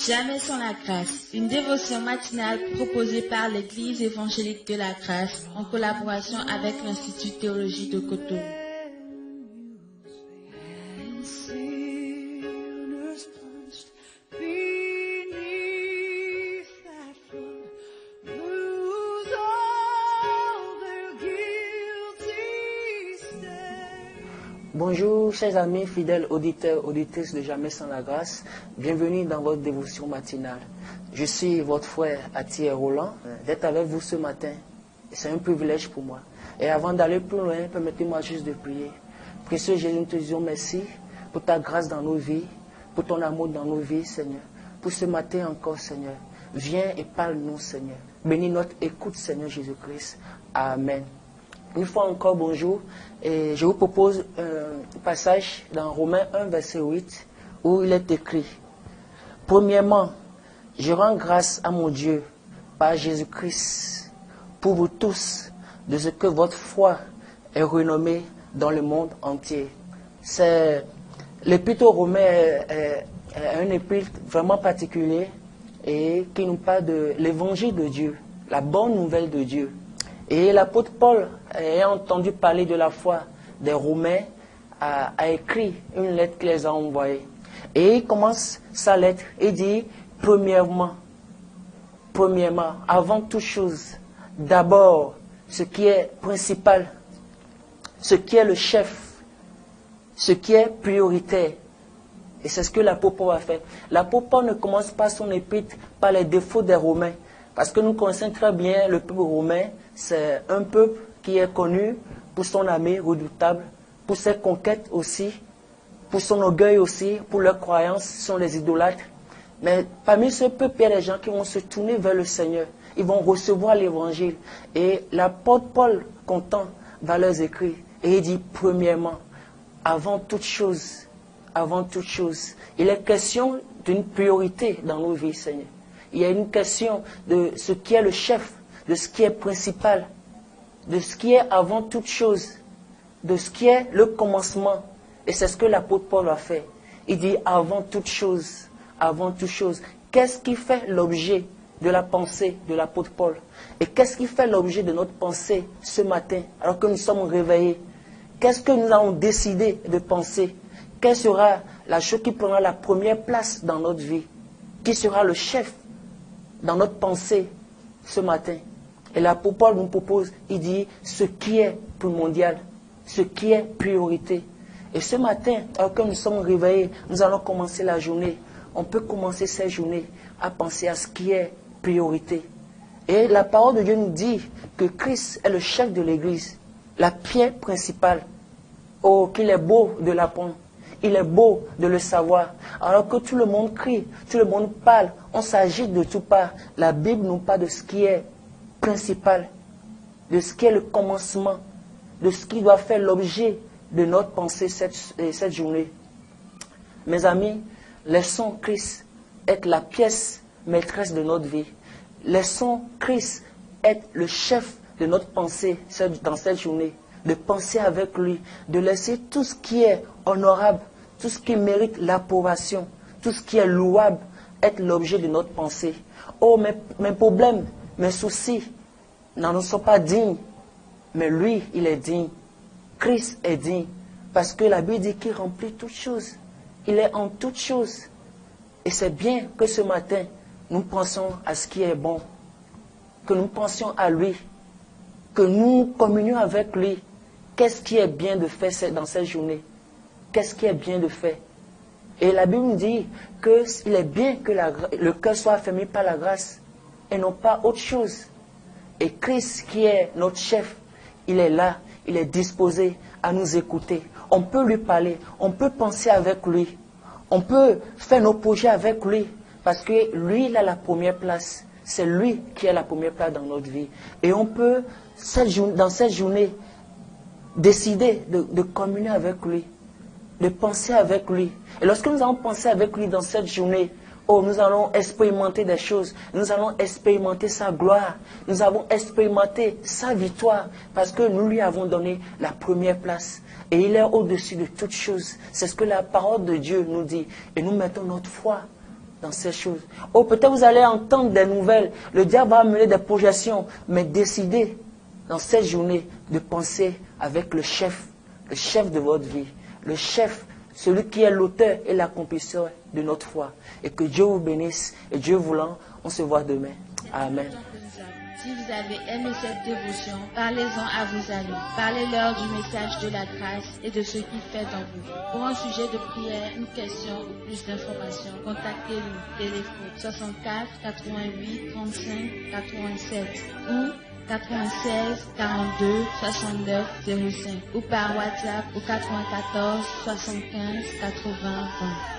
Jamais sans la grâce, une dévotion matinale proposée par l'Église évangélique de la grâce en collaboration avec l'Institut de théologie de Cotonou. Bonjour chers amis, fidèles auditeurs, auditrices de Jamais sans la grâce. Bienvenue dans votre dévotion matinale. Je suis votre frère Athier Roland d'être avec vous ce matin. C'est un privilège pour moi. Et avant d'aller plus loin, permettez-moi juste de prier. Précieux Jésus, nous te disons merci pour ta grâce dans nos vies, pour ton amour dans nos vies, Seigneur. Pour ce matin encore, Seigneur. Viens et parle-nous, Seigneur. Bénis notre écoute, Seigneur Jésus-Christ. Amen. Une fois encore, bonjour. Et je vous propose un passage dans Romains 1, verset 8, où il est écrit: Premièrement, je rends grâce à mon Dieu par Jésus-Christ pour vous tous, de ce que votre foi est renommée dans le monde entier. C'est l'épître aux Romains est un épître vraiment particulier et qui nous parle de l'évangile de Dieu, la bonne nouvelle de Dieu. Et l'apôtre Paul, ayant entendu parler de la foi des Romains, a écrit une lettre qu'il les a envoyée. Et il commence sa lettre et dit, premièrement, avant toute chose, d'abord, ce qui est principal, ce qui est le chef, ce qui est prioritaire. Et c'est ce que l'apôtre Paul a fait. L'apôtre Paul ne commence pas son épître par les défauts des Romains. Parce que nous connaissons très bien le peuple romain, c'est un peuple qui est connu pour son armée redoutable, pour ses conquêtes aussi, pour son orgueil aussi, pour leurs croyances, ce sont les idolâtres. Mais parmi ce peuple, il y a des gens qui vont se tourner vers le Seigneur, ils vont recevoir l'évangile. Et l'apôtre Paul, content, va leur écrire. Et il dit, premièrement, avant toute chose, il est question d'une priorité dans nos vies, Seigneur. Il y a une question de ce qui est le chef, de ce qui est principal, de ce qui est avant toute chose, de ce qui est le commencement. Et c'est ce que l'apôtre Paul a fait. Il dit avant toute chose, qu'est-ce qui fait l'objet de la pensée de l'apôtre Paul? Et qu'est-ce qui fait l'objet de notre pensée ce matin, alors que nous sommes réveillés? Qu'est-ce que nous avons décidé de penser? Quelle sera la chose qui prendra la première place dans notre vie? Qui sera le chef dans notre pensée ce matin? Et l'apôtre Paul nous propose, il dit, ce qui est primordial, ce qui est priorité. Et ce matin, alors que nous sommes réveillés, nous allons commencer la journée. On peut commencer cette journée à penser à ce qui est priorité. Et la parole de Dieu nous dit que Christ est le chef de l'Église, la pierre principale. Oh, qu'il est beau de l'apprendre. Il est beau de le savoir. Alors que tout le monde crie, tout le monde parle, on s'agite de toutes parts. La Bible nous parle de ce qui est principal, de ce qui est le commencement, de ce qui doit faire l'objet de notre pensée cette journée. Mes amis, laissons Christ être la pièce maîtresse de notre vie. Laissons Christ être le chef de notre pensée dans cette journée. De penser avec lui, de laisser tout ce qui est honorable, tout ce qui mérite l'approbation, tout ce qui est louable, être l'objet de notre pensée. Oh, mes problèmes, mes soucis n'en sont pas dignes, mais lui, il est digne. Christ est digne, parce que la Bible dit qu'il remplit toutes choses. Il est en toutes choses. Et c'est bien que ce matin, nous pensions à ce qui est bon, que nous pensions à lui, que nous communions avec lui. Qu'est-ce qui est bien de faire dans cette journée? Qu'est-ce qui est bien de faire? Et la Bible nous dit qu'il est bien que le cœur soit affermi par la grâce et non pas autre chose. Et Christ, qui est notre chef, il est là, il est disposé à nous écouter. On peut lui parler, on peut penser avec lui, on peut faire nos projets avec lui, parce que lui, il a la première place. C'est lui qui a la première place dans notre vie. Et on peut, dans cette journée, décider de communier avec lui, de penser avec lui. Et lorsque nous allons penser avec lui dans cette journée, oh, nous allons expérimenter des choses, nous allons expérimenter sa gloire, nous avons expérimenté sa victoire, parce que nous lui avons donné la première place. Et il est au-dessus de toutes choses. C'est ce que la parole de Dieu nous dit. Et nous mettons notre foi dans ces choses. Oh, peut-être vous allez entendre des nouvelles. Le diable va amener des projections. Mais décidez dans cette journée de penser avec le chef de votre vie. Le chef, celui qui est l'auteur et l'accomplisseur de notre foi. Et que Dieu vous bénisse. Et Dieu voulant, on se voit demain. Amen. Si vous avez aimé cette dévotion, parlez-en à vos amis. Parlez-leur du message de la grâce et de ce qu'il fait dans vous. Pour un sujet de prière, une question ou plus d'informations, contactez-nous. Téléphone 64 88 35 87 ou 96 42 69 05 ou par WhatsApp au 94 75 80 20.